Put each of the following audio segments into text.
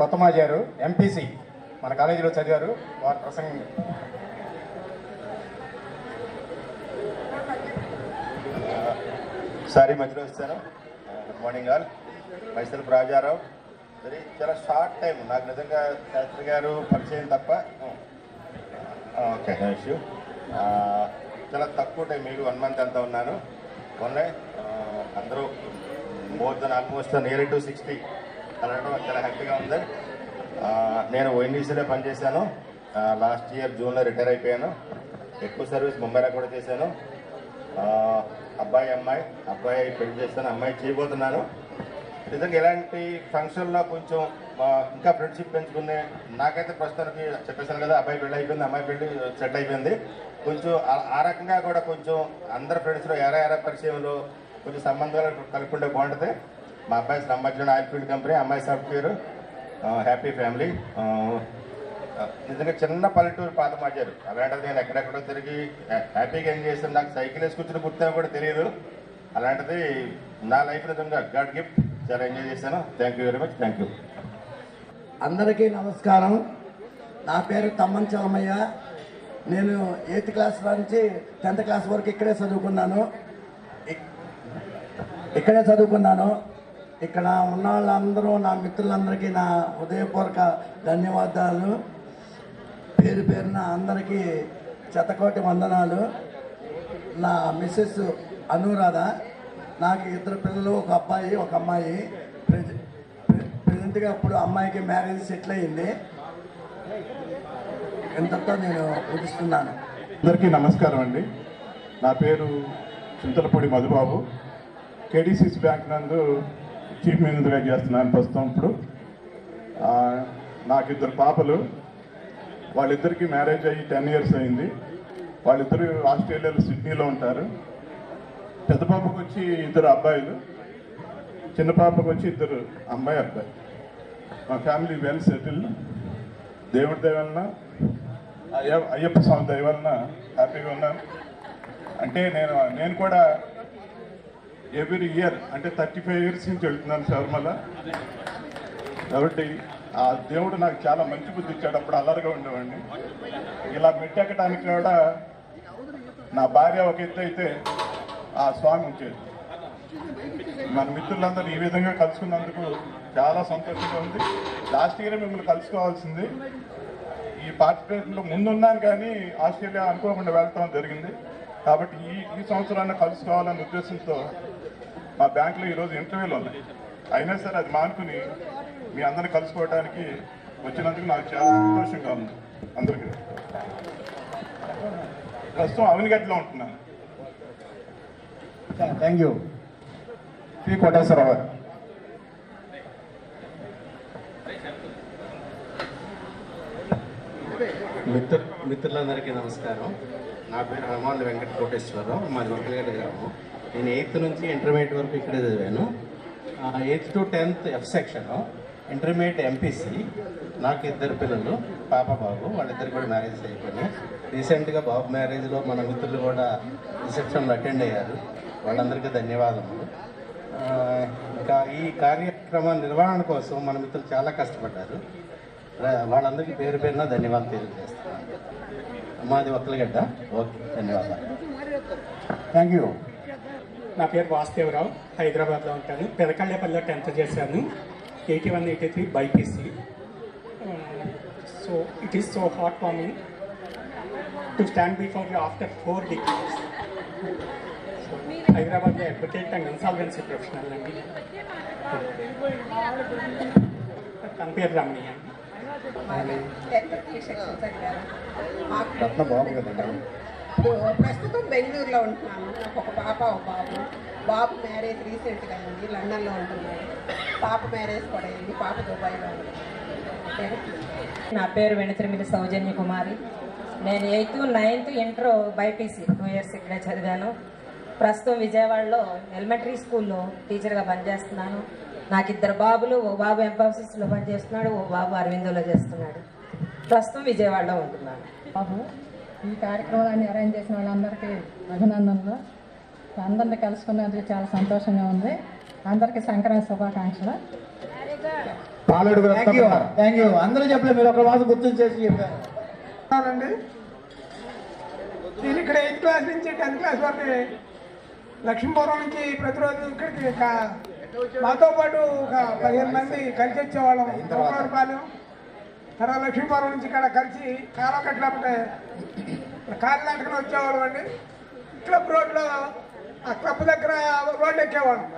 కొత్త మాజారు ఎంపీసీ మన కాలేజీలో చదివారు. వారి ప్రసంగం. సారీ మధ్యలో వచ్చాను. Good morning all. Myself Rajarao. చాలా షార్ట్ టైం నాకు నిజంగా శాస్త్రి గారు పరిచయం తప్ప. ఓకే ఇష్యూ చాలా తక్కువ టైం, మీకు 1 month అంతా ఉన్నాను. మొన్నే అందరూ more than almost near to 60 అనడం చాలా హ్యాపీగా ఉంది. నేను ఓఎన్డీసీలో పనిచేశాను. లాస్ట్ ఇయర్ జూన్లో రిటైర్ అయిపోయాను. ఎక్కువ సర్వీస్ ముంబైలో కూడా చేశాను. అబ్బాయి పెళ్లి చేస్తాను, అమ్మాయి చేయబోతున్నాను. నిజంగా ఇలాంటి ఫంక్షన్లో కొంచెం ఇంకా ఫ్రెండ్షిప్ పెంచుకునే, నాకైతే ప్రస్తుతానికి చెప్పేశాను కదా, అబ్బాయి పెళ్ళి అయిపోయింది, అమ్మాయి పెళ్ళి సెట్ అయిపోయింది. కొంచెం ఆ రకంగా కూడా కొంచెం అందరి ఫ్రెండ్స్లో ఎరా పరిచయంలో కొంచెం సంబంధాలు కలుపుకుంటే బాగుంటుంది. మా అబ్బాయి సంబంధించిన ఆయిల్ ఫీల్డ్ కంపెనీ, అమ్మాయి సాఫ్ట్వేర్, హ్యాపీ ఫ్యామిలీ. నిజంగా చిన్న పల్లెటూరు పాత మార్చారు. అలాంటిది నేను ఎక్కడెక్కడో తిరిగి హ్యాపీగా ఎంజాయ్ చేస్తాను. నాకు సైకిల్ వేసి కూర్చుని గుర్తా కూడా తెలియదు. అలాంటిది నా లైఫ్ నిజంగా గాడ్ గిఫ్ట్. చాలా ఎంజాయ్ చేశాను. Thank you very much. Thank you. అందరికీ నమస్కారం. నా పేరు తమ్మన్ చలమయ్య. నేను 8th క్లాస్ నుంచి 10th క్లాస్ వరకు ఇక్కడే చదువుకున్నాను. ఇక్కడ ఉన్న వాళ్ళందరూ, నా మిత్రులందరికీ నా హృదయపూర్వక ధన్యవాదాలు. పేరు పేరున అందరికీ శతకోటి వందనాలు. నా మిస్సెస్ అనురాధ, నాకు 2 పిల్లలు, ఒక అబ్బాయి ఒక అమ్మాయి. ప్రజెంట్గా ఇప్పుడు అమ్మాయికి మ్యారేజ్ సెటిల్ అయ్యింది. ఇంతతో నేను ముగిస్తున్నాను. అందరికీ నమస్కారం అండి. నా పేరు చింతలపూడి మధుబాబు. కేడీసీసీ బ్యాంక్ నందు చీఫ్ మేనేజర్గా చేస్తున్నాను ప్రస్తుతం. ఇప్పుడు నాకు 2 పాపలు. వాళ్ళిద్దరికీ మ్యారేజ్ అయ్యి 10 years అయింది. వాళ్ళిద్దరు ఆస్ట్రేలియాలో సిడ్నీలో ఉంటారు. పెద్ద పాపకు వచ్చి 2 అబ్బాయిలు, చిన్న పాపకు వచ్చి 2 అబ్బాయి. మా ఫ్యామిలీ వెల్ సెటిల్. దేవుడి దయ వలన, అయ్యప్ప స్వామి దయ వలన హ్యాపీగా ఉన్నాను. అంటే నేను కూడా ఎవ్రీ ఇయర్ అంటే 35 years నుంచి వెళ్తున్నాను శబరిమల. కాబట్టి ఆ దేవుడు నాకు చాలా మంచి బుద్ధి ఇచ్చాడు. అప్పుడు అల్లరిగా ఉండేవాడిని. ఇలా మెట్టెక్కడానికి కూడా నా భార్య ఒక ఎత్తు అయితే ఆ స్వామి ఉంచేది. మన మిత్రులందరూ ఈ విధంగా కలుసుకున్నందుకు చాలా సంతోషంగా ఉంది. లాస్ట్ ఇయర్ మిమ్మల్ని కలుసుకోవాల్సింది. ఈ పార్టిసిపేషన్లో ముందున్నాను కానీ ఆస్ట్రేలియా అనుకోకుండా వెళ్ళటం జరిగింది. కాబట్టి ఈ సంవత్సరాన్ని కలుసుకోవాలనే ఉద్దేశంతో మా బ్యాంకులో ఈరోజు ఇంటర్వ్యూలు ఉన్నాయి. అయినా సరే అది మానుకుని మీ అందరిని కలుసుకోవడానికి వచ్చినందుకు నాకు చాలా సంతోషంగా ఉంది. అందరికీ ప్రస్తుతం అవనిగడ్డలో ఉంటున్నాను. Thank you. పి కోటేశ్వరరావు గారు. మిత్రులందరికీ నమస్కారం. నా పేరు హనుమాన్ వెంకట కోటేశ్వరరావు. మాది వరకలగడ్డ గ్రామం. నేను 8th నుంచి ఇంటర్మీడియట్ వరకు ఇక్కడే చదివాను. 8th to 10th F section, intermediate MPC. నాకు 2 పిల్లలు, పాప బాబు. వాళ్ళిద్దరు కూడా మ్యారేజెస్ అయిపోయినాయి. రీసెంట్గా బాబు మ్యారేజ్లో మన మిత్రులు కూడా రిసెప్షన్లో అటెండ్ అయ్యారు. వాళ్ళందరికీ ధన్యవాదములు. ఇంకా ఈ కార్యక్రమ నిర్వహణ కోసం మన మిత్రులు చాలా కష్టపడ్డారు. వాళ్ళందరికీ పేరు పేరున ధన్యవాదాలు తెలియజేస్తున్నాను. మాది వక్కలగడ్డ. ఓకే, ధన్యవాదాలు. Thank you. నా పేరు వాసుదేవరావు. హైదరాబాద్లో ఉంటాను. పెదకళ్ళపల్లిలో 10th చేశాను. 81, 83 BiPC. So it is so heart warming to stand before you after 4 decades. హైదరాబాద్లో అడ్వకేట్ అండ్ ఇన్సాల్వెన్సీ ప్రొఫెషనల్ అండి. తన పేరు రమణి అండి. ప్రస్తుతం బెంగళూరులో ఉంటున్నాను. ఒక పాప ఒక బాబు. బాబు మ్యారేజ్ రీసెంట్గా అయింది, లండన్లో ఉంటున్నాడు. పాప మ్యారేజ్ కూడా అయింది, పాప దుబాయ్లో ఉంది. నా పేరు వెణితిరిమిలి సౌజన్య కుమారి. నేను 8th, 9th inter BiPC 2 years ఇక్కడే చదివాను. ప్రస్తుతం విజయవాడలో ఎలిమెంటరీ స్కూల్లో టీచర్గా పనిచేస్తున్నాను. నాకు 2 బాబులు. ఓ బాబు ఎంఫోసిస్లో పనిచేస్తున్నాడు, ఓ బాబు అరవిందోలో చేస్తున్నాడు. ప్రస్తుతం విజయవాడలో ఉంటున్నాను. బాబు, ఈ కార్యక్రమాన్ని అరేంజ్ చేసిన వాళ్ళందరికీ అభినందనలు. అందరినీ కలుసుకున్నందుకు చాలా సంతోషంగా ఉంది. అందరికీ సంక్రాంతి శుభాకాంక్షలు. పాలడుగు థ్యాంక్ యూ అందరూ చెప్పలేదు, మీరు ఒక మాసం గుర్తు చేసి చెప్పారు. అండి నేను ఇక్కడ 8th క్లాస్ నుంచి 10th క్లాస్ వరకు లక్ష్మీపురం నుంచి ప్రతిరోజు ఇక్కడికి మాతో పాటు ఒక 15 మంది కలిసి వచ్చేవాళ్ళం. రూపాయలు తర్వాత లక్ష్మీపురం నుంచి ఇక్కడ కలిసి కాలకట్లేకపోతే కాళ్ళు నాటుకుని వచ్చేవాళ్ళం అండి. క్లబ్ రోడ్లో ఆ క్లబ్ దగ్గర రోడ్డు ఎక్కేవాళ్ళం.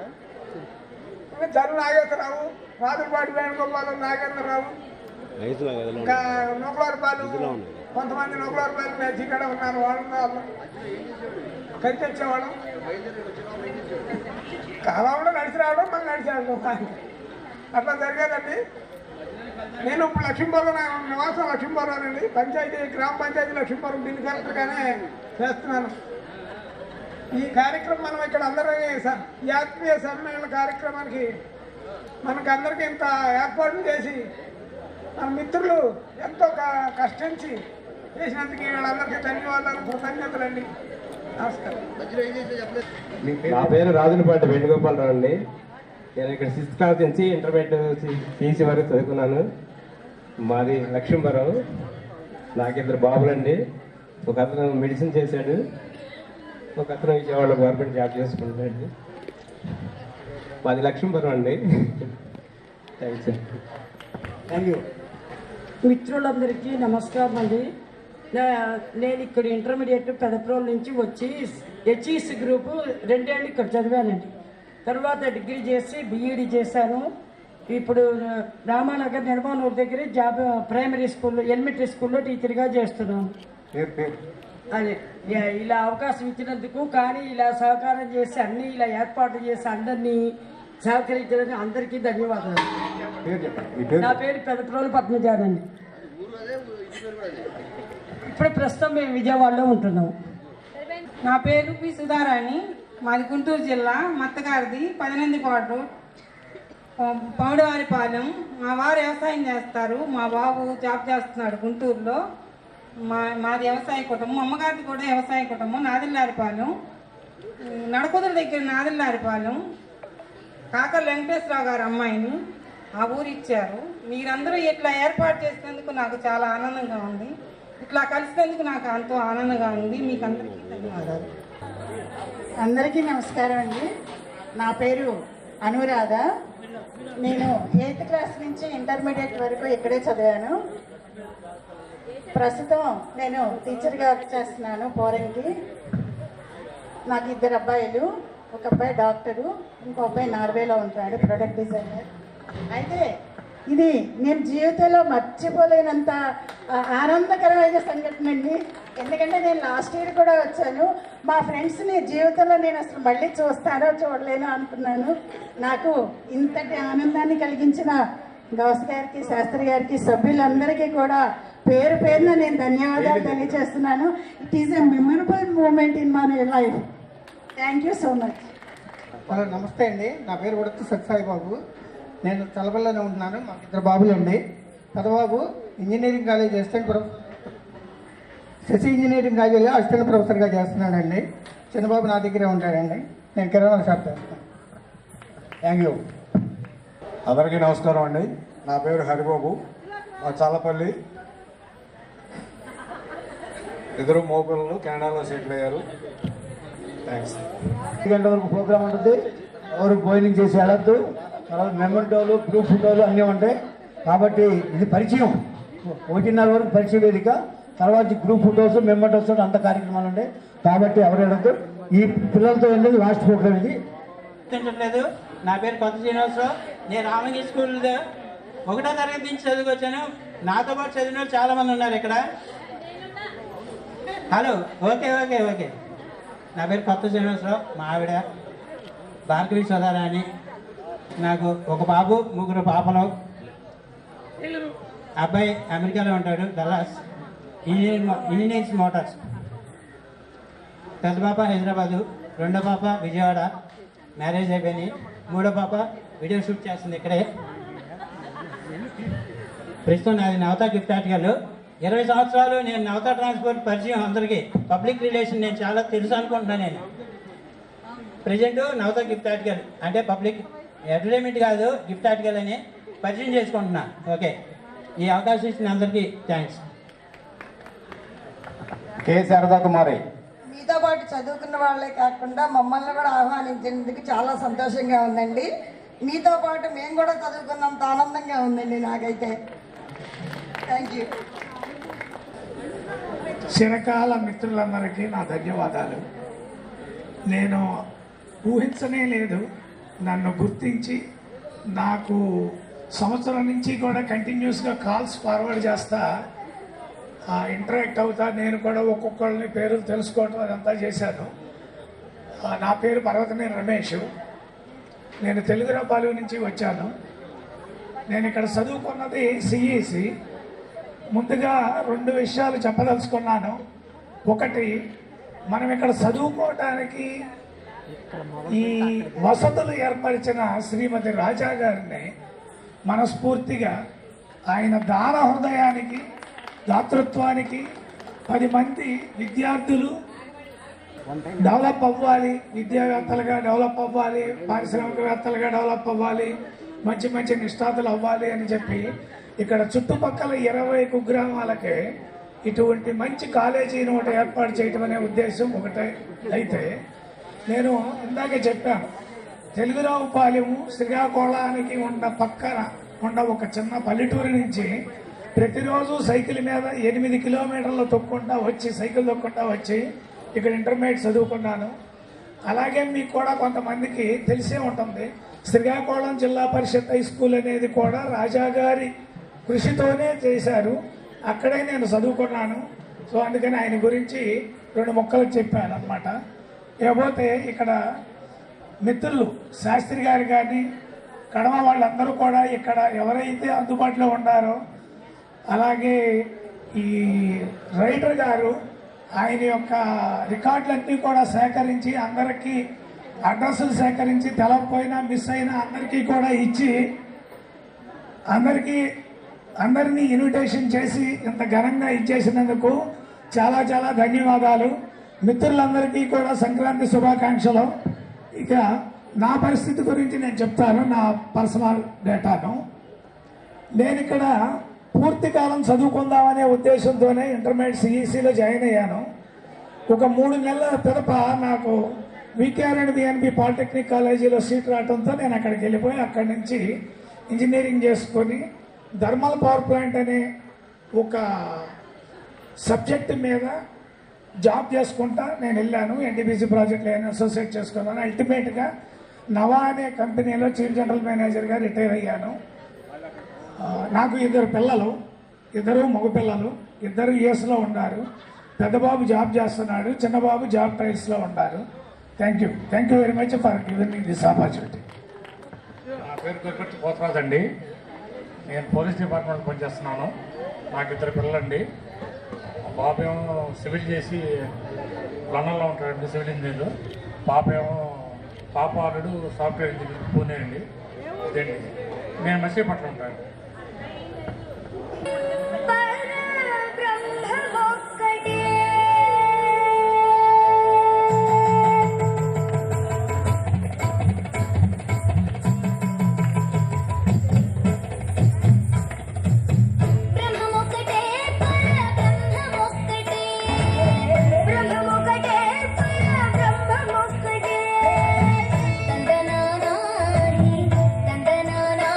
జరు నాగేశ్వరరావు, రాజులపాటి వేణుగోపాలు, నాగేంద్రరావు, ఇంకా నూకలవారిపాలు, కొంతమంది నూకలవారిపాలు నేర్చి ఇక్కడ ఉన్నారు. వాళ్ళు కలిసి వచ్చేవాళ్ళం. కాలంలో నడిచి రావడం మళ్ళీ నడిచి రావడం అట్లా జరిగేదండి. నేను ఇప్పుడు లక్ష్మీపురం నివాసం లక్ష్మీపురం అండి. పంచాయతీ గ్రామ పంచాయతీ లక్ష్మీపురం బిల్ కలెక్టర్గానే చేస్తున్నాను. ఈ కార్యక్రమం మనం ఇక్కడ అందరూ ఈ ఆత్మీయ సమ్మేళన కార్యక్రమానికి మనకందరికీ ఇంత ఏర్పాట్లు చేసి మన మిత్రులు ఎంతో కష్టించి చేసినందుకు వీళ్ళందరికీ ధన్యవాదాలు, కృతజ్ఞతలండి. నమస్కారం. నా పేరు రాజులపాటి వేణుగోపాలరావు అండి. నేను ఇక్కడ 6th క్లాస్ నుంచి ఇంటర్మీడియట్ సిసి వరకు చదువుకున్నాను. మాది లక్ష్మీపురం. నాకు 2 బాబులండి. ఒక అతను మెడిసిన్ చేశాడు, ఒక అతను విజయవాడలో గవర్నమెంట్ జాబ్ చేసుకుంటాడు. మాది లక్ష్మీపురం అండి. థ్యాంక్స్ అండి. Thank you. మిత్రులందరికీ నమస్కారం అండి. నేను ఇక్కడ ఇంటర్మీడియట్ పెదప్రోల్ నుంచి వచ్చి హెచ్ఈసి గ్రూపు 2 ఏళ్ళు ఇక్కడ చదివానండి. తర్వాత డిగ్రీ చేసి బీఈడి చేశాను. ఇప్పుడు రామానగర్ నిర్మాణూరు దగ్గర జాబ్ ప్రైమరీ స్కూల్లో ఎలిమెంటరీ స్కూల్లో టీచర్గా చేస్తున్నాను. అదే ఇలా అవకాశం ఇచ్చినందుకు, కానీ ఇలా సహకారం చేసి అన్నీ ఇలా ఏర్పాటు చేసి అందరినీ సహకరించడానికి అందరికీ ధన్యవాదాలు. నా పేరు పెదప్రోలు పద్మజానండి. ఇప్పుడు ప్రస్తుతం మేము విజయవాడలో ఉంటున్నాము. నా పేరు పి సుధారాణి. మాది గుంటూరు జిల్లా, మత్తగారిది 18 క్వార్టర్, పౌడవారిపాలెం. మా వారు వ్యవసాయం చేస్తారు, మా బాబు జాబ్ చేస్తున్నాడు గుంటూరులో. మాది వ్యవసాయ కుటుంబం. అమ్మగారిది కూడా వ్యవసాయ కుటుంబం. నాదిల్లారిపాలెం, నడకుదురు దగ్గర నాదిల్లారిపాలెం. కాకర వెంకటేశ్వరరావు గారు అమ్మాయిని ఆ ఊరు ఇచ్చారు. మీరందరూ ఇట్లా ఏర్పాటు చేసినందుకు నాకు చాలా ఆనందంగా ఉంది. ఇట్లా కలిసినందుకు నాకు ఎంతో ఆనందంగా ఉంది. మీకు అందరికీ ధన్యవాదాలు. అందరికీ నమస్కారం అండి. నా పేరు అనురాధ. నేను 8th క్లాస్ నుంచి ఇంటర్మీడియట్ వరకు ఇక్కడే చదివాను. ప్రస్తుతం నేను టీచర్గా వర్క్ చేస్తున్నాను పోరంకి. నాకు 2 అబ్బాయిలు. ఒక అబ్బాయి డాక్టరు, ఇంకో అబ్బాయి నార్వేలో ఉంటాడు ప్రొడక్ట్ డిజైనర్. అయితే ఇది నేను జీవితంలో మర్చిపోలేనంత ఆనందకరమైన సంఘటన అండి. ఎందుకంటే నేను లాస్ట్ ఇయర్ కూడా వచ్చాను. మా ఫ్రెండ్స్ని జీవితంలో నేను అసలు మళ్ళీ చూస్తానో చూడలేనో అనుకున్నాను. నాకు ఇంతటి ఆనందాన్ని కలిగించిన గౌస్ గారికి, శాస్త్రి గారికి, సభ్యులందరికీ కూడా పేరు పేరున నేను ధన్యవాదాలు తెలియజేస్తున్నాను. It is a memorable moment in my life. Thank you so much. నమస్తే అండి. నా పేరు ఉడత సత్యసాయిబాబు. నేను తలపల్లిలోనే ఉంటున్నాను. మాకు 2 బాబులు అండి. పెద్దబాబు engineering college assistant Shashi engineering కాలేజీలో అసిస్టెంట్ ప్రొఫెసర్గా చేస్తున్నాడండి. చిన్నబాబు నా దగ్గరే ఉంటాడండి. నేను కిరాణా షాప్ చేస్తాను. Thank you. అందరికీ నమస్కారం అండి. నా పేరు హరిబాబు. మా చాలపల్లి. 2 మోపిల్లలు కెనడాలో సెటిల్ అయ్యారు. థ్యాంక్స్. 1 గంట వరకు ప్రోగ్రామ్ ఉంటుంది. ఎవరు భోజనం చేసి వెళ్ళద్దు. తర్వాత మెమోటోలు, ప్రూఫ్ ఫోటోలు అన్నీ ఉంటాయి. కాబట్టి ఇది పరిచయం. 1:30 వరకు పరిచయ వేదిక. తర్వాత గ్రూప్ ఫోటోస్, మెమోటోస్ అంత కార్యక్రమాలు ఉంటాయి. కాబట్టి ఎవరు వెళ్ళద్దు. ఈ పిల్లలతో వెళ్ళేది లాస్ట్ ప్రోగ్రామ్ ఇది. లేదు. నా పేరు కొత్త శ్రీనివాసరావు. నేను రామగిరి స్కూల్ 1వ తరగతి నుంచి చదువుకొచ్చాను. నాతో పాటు చదివిన వాళ్ళు చాలామంది ఉన్నారు ఇక్కడ. Hello, okay okay okay. నా పేరు కొత్త శ్రీనివాసరావు. మా ఆవిడ భార్గవి సుధారాణి. నాకు 1 బాబు, 3 పాపలు. అబ్బాయి అమెరికాలో ఉంటాడు, డల్లాస్, ఇంజనీరింగ్ మోటార్స్. పెద్ద పాప హైదరాబాదు, 2వ పాప విజయవాడ, మ్యారేజ్ అయిపోయింది. 3వ పాప వీడియో షూట్ చేస్తుంది ఇక్కడే. ప్రస్తుతం నాది నవతా గిఫ్ట్ ఆర్టికల్. 20 సంవత్సరాలు నేను నవతా ట్రాన్స్పోర్ట్ పరిచయం అందరికీ. పబ్లిక్ రిలేషన్ నేను చాలా తెలుసు అనుకుంటున్నాను. నేను ప్రజెంట్ నవతా గిఫ్ట్ ఆర్టికల్ అంటే పబ్లిక్ అడ్వర్టైజ్మెంట్ కాదు, గిఫ్ట్ ఆర్టికల్ అని పరిచయం చేసుకుంటున్నా. ఓకే, ఈ అవకాశం ఇచ్చిన అందరికీ థ్యాంక్స్. కె శారదా కుమారి. మీతో పాటు చదువుకున్న వాళ్ళే కాకుండా మమ్మల్ని కూడా ఆహ్వానించినందుకు చాలా సంతోషంగా ఉందండి. మీతో పాటు మేము కూడా చదువుకున్నంత ఆనందంగా ఉందండి నాకైతే. Thank you. చిరకాల మిత్రులందరికీ నా ధన్యవాదాలు. నేను ఊహించనే లేదు, నన్ను గుర్తించి నాకు సంవత్సరం నుంచి కూడా కంటిన్యూస్గా కాల్స్ ఫార్వర్డ్ చేస్తా, ఇంటరాక్ట్ అవుతా, నేను కూడా ఒక్కొక్కళ్ళని పేర్లు తెలుసుకోవటం అదంతా చేశాను. నా పేరు పర్వతనేని రమేష్. నేను తెలుగురాపాలెం నుంచి వచ్చాను. నేను ఇక్కడ చదువుకున్నది సిఈసి. ముందుగా 2 విషయాలు చెప్పదలుచుకున్నాను. ఒకటి, మనం ఇక్కడ చదువుకోవటానికి ఈ వసతులు ఏర్పరిచిన శ్రీమతి రాజా గారిని మనస్ఫూర్తిగా ఆయన దాన హృదయానికి, దాతృత్వానికి 10 మంది విద్యార్థులు డెవలప్ అవ్వాలి, విద్యావేత్తలుగా డెవలప్ అవ్వాలి, పారిశ్రామికవేత్తలుగా డెవలప్ అవ్వాలి, మంచి మంచి నిష్ఠాతులు అవ్వాలి అని చెప్పి ఇక్కడ చుట్టుపక్కల 20 కుగ్రామాలకే ఇటువంటి మంచి కాలేజీని ఒకటి ఏర్పాటు చేయటం అనే ఉద్దేశం ఒకటే. అయితే నేను ఇందాకే చెప్పాను, తెలుగురావుపాలెము శ్రీకాకుళానికి పక్కన ఉన్న ఒక చిన్న పల్లెటూరు నుంచి ప్రతిరోజు సైకిల్ మీద 8 కిలోమీటర్లు తొక్కుంటా వచ్చి, సైకిల్ తొక్కుంటా వచ్చి ఇక్కడ ఇంటర్మీడియట్ చదువుకున్నాను. అలాగే మీకు కూడా కొంతమందికి తెలిసే ఉంటుంది, శ్రీకాకుళం జిల్లా పరిషత్ హై స్కూల్ అనేది కూడా రాజాగారి కృషితోనే చేశారు. అక్కడే నేను చదువుకున్నాను. సో అందుకని ఆయన గురించి 2 ముక్కలు చెప్పాను అన్నమాట. ఇకపోతే ఇక్కడ మిత్రులు శాస్త్రి గారు కానీ కడమ వాళ్ళందరూ కూడా ఇక్కడ ఎవరైతే అందుబాటులో ఉన్నారో, అలాగే ఈ రైటర్ గారు ఆయన యొక్క రికార్డులన్నీ కూడా సేకరించి అందరికీ అడ్రస్లు సేకరించి తెలవకపోయినా మిస్ అయినా అందరికీ కూడా ఇచ్చి అందరినీ ఇన్విటేషన్ చేసి ఇంత ఘనంగా ఇచ్చేసినందుకు చాలా చాలా ధన్యవాదాలు. మిత్రులందరికీ కూడా సంక్రాంతి శుభాకాంక్షలు. ఇక నా పరిస్థితి గురించి నేను చెప్తాను, నా పర్సనల్ డేటాను. నేను ఇక్కడ పూర్తి కాలం చదువుకుందామనే ఉద్దేశంతోనే ఇంటర్మీడియట్ సిఈసిలో జాయిన్ అయ్యాను. ఒక 3 నెలల పిదప నాకు వికేఆర్ అండ్ బిఎన్బి పాలిటెక్నిక్ కాలేజీలో సీట్ రావడంతో నేను అక్కడికి వెళ్ళిపోయి అక్కడి నుంచి ఇంజనీరింగ్ చేసుకొని థర్మల్ పవర్ ప్లాంట్ అనే ఒక సబ్జెక్ట్ మీద జాబ్ చేసుకుంటా నేను వెళ్ళాను. ఎన్టీపీసీ ప్రాజెక్ట్లో నేను అసోసియేట్ చేసుకున్నాను. అల్టిమేట్గా నవా అనే కంపెనీలో చీఫ్ జనరల్ మేనేజర్గా రిటైర్ అయ్యాను. నాకు 2 పిల్లలు, 2 మగ పిల్లలు, 2 యుఎస్లో ఉన్నారు. పెద్దబాబు జాబ్ చేస్తున్నాడు, చిన్నబాబు జాబ్ ట్రయల్స్లో ఉన్నారు. Thank you very much for giving me this opportunity. నా పేరు దొరికొచ్చి పోతరాజు అండి. నేను పోలీస్ డిపార్ట్మెంట్ పనిచేస్తున్నాను. నాకు 2 పిల్లలండి. బాబు ఏమో సివిల్ చేసి లండన్లో ఉంటాడండి, సివిల్ ఇంజనీర్. పాప ఆల్రెడీ సాఫ్ట్వేర్ ఇంజనీర్ పూణే అండి. ఇదండి, నేను మచిలీపట్నం ఉంటాను. తందనానా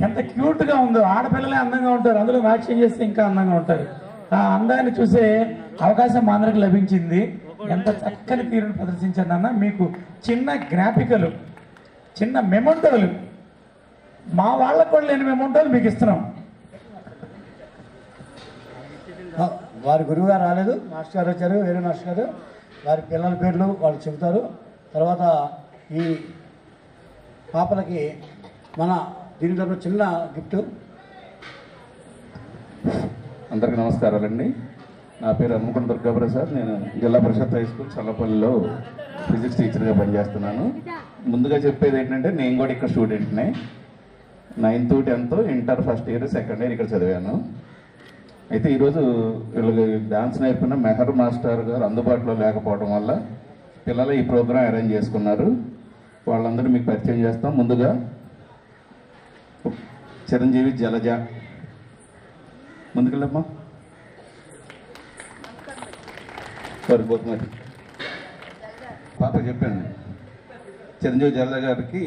ఎంత క్యూట్గా ఉందో. ఆడపిల్లలే అందంగా ఉంటారు, అందులో వ్యాక్సిన్ చేస్తే ఇంకా అందంగా ఉంటారు. ఆ అందాన్ని చూసే అవకాశం మా అందరికి లభించింది. ఎంత చక్కని తీరును ప్రదర్శించారు అన్న. మీకు చిన్న జ్ఞాపికలు, చిన్న మెమొంటోలు, మా వాళ్ళకు కూడా లేని మెమొంటోలు మీకు ఇస్తున్నాం. వారి గురువుగారు రాలేదు, మాస్టర్ గారు వచ్చారు, వేరే మాస్టర్ గారు. వారి పిల్లల పేర్లు వాళ్ళు చెబుతారు. తర్వాత ఈ పాపలకి మన దీనిలో చిన్న గిఫ్ట్. అందరికీ నమస్కారాలండి. నా పేరు అమ్మకొండ దుర్గాప్రసాద్. నేను జిల్లా పరిషత్ హై స్కూల్ చల్లపల్లిలో ఫిజిక్స్ టీచర్గా పనిచేస్తున్నాను. ముందుగా చెప్పేది ఏంటంటే, నేను కూడా ఇక్కడ స్టూడెంట్నే. 9th 10th inter first year second year ఇక్కడ చదివాను. అయితే ఈరోజు వీళ్ళకి డాన్స్ నేర్పిన మెహర్ మాస్టర్ గారు అందుబాటులో లేకపోవడం వల్ల పిల్లలు ఈ ప్రోగ్రాం అరేంజ్ చేసుకున్నారు. వాళ్ళందరూ మీకు పరిచయం చేస్తాం. ముందుగా చిరంజీవి జలజ, ముందుకెళ్ళమ్మా. సారీ, బహుమతి పాప చెప్పండి. చిరంజీవి జలజ గారికి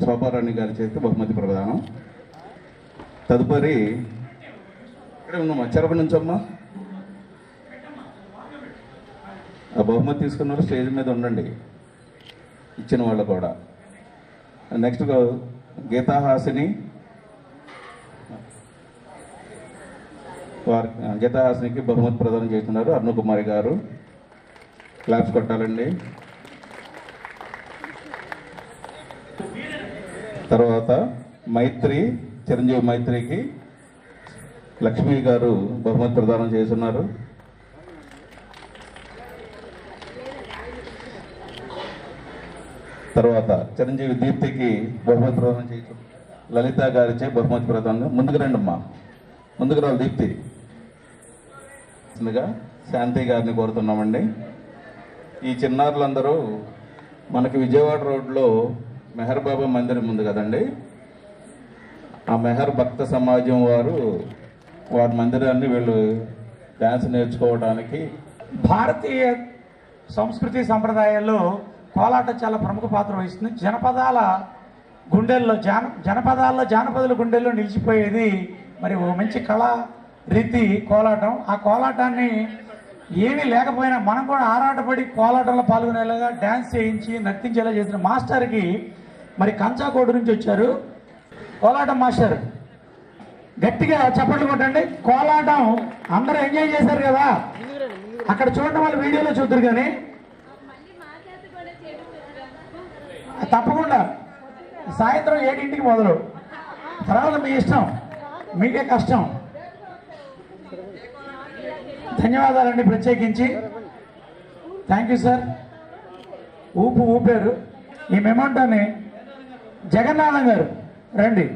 శోభారాణి గారి చేతి బహుమతి ప్రదానం. తదుపరి ఇక్కడే ఉన్నామా, చెరప నుంచమ్మా. ఆ బహుమతి తీసుకున్న వాళ్ళు స్టేజ్ మీద ఉండండి, ఇచ్చిన వాళ్ళు కూడా. నెక్స్ట్ గీతాహాసిని, వారి గీతాహాసినికి బహుమతి ప్రదానం చేస్తున్నారు అరుణ్ కుమారి గారు. క్లాప్స్ కొట్టాలండి. తర్వాత మైత్రి, చిరంజీవి మైత్రికి లక్ష్మి గారు బహుమతి ప్రదానం చేస్తున్నారు. తర్వాత చిరంజీవి దీప్తికి బహుమతి ప్రదానం చేస్తున్నారు. లలిత గారిచే బహుమతి ప్రదానం. ముందుకు రండి అమ్మా, ముందుకు రావాలి దీప్తి. శాంతి గారిని కోరుతున్నామండి. ఈ చిన్నారులందరూ మనకి విజయవాడ రోడ్లో మెహర్ బాబా మందిరం ఉంది కదండి, ఆ మెహర్ భక్త సమాజం వారి మందిరాన్ని వీళ్ళు డ్యాన్స్ నేర్చుకోవడానికి. భారతీయ సంస్కృతి సంప్రదాయాల్లో కోలాటం చాలా ప్రముఖ పాత్ర వహిస్తుంది. జానపదాల గుండెల్లో నిలిచిపోయేది మరి ఓ మంచి కళా రీతి కోలాటం. ఆ కోలాటాన్ని ఏమీ లేకపోయినా మనం కూడా ఆరాటపడి కోలాటంలో పాల్గొనేలాగా డ్యాన్స్ చేయించి నర్తించేలా చేసిన మాస్టర్కి మరి కంచాకోట నుంచి వచ్చారు కోలాటం మాస్టర్. గట్టిగా చప్పట్లు కొట్టండి. కోలాటం అందరూ ఎంజాయ్ చేశారు కదా, అక్కడ చూడడం వాళ్ళు వీడియోలో చూద్దరు, కానీ తప్పకుండా సాయంత్రం 7ంటికి మొదలు, తర్వాత మీ ఇష్టం, మీకే కష్టం. ధన్యవాదాలండి ప్రత్యేకించి. Thank you sir. ఊపారు. ఈ మెమంటోని జగన్నాథం గారు రండి.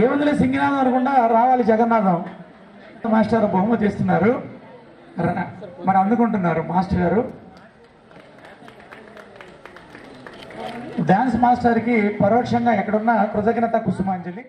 ఏముందిలే సింగినాథం అనుకుండా రావాలి జగన్నాథం. మాస్టర్ బహుమతి ఇస్తున్నారు, మరి అందుకుంటున్నారు మాస్టర్ గారు. డాన్స్ మాస్టర్కి పరోక్షంగా ఎక్కడున్నా కృతజ్ఞత కుసుమాంజలి.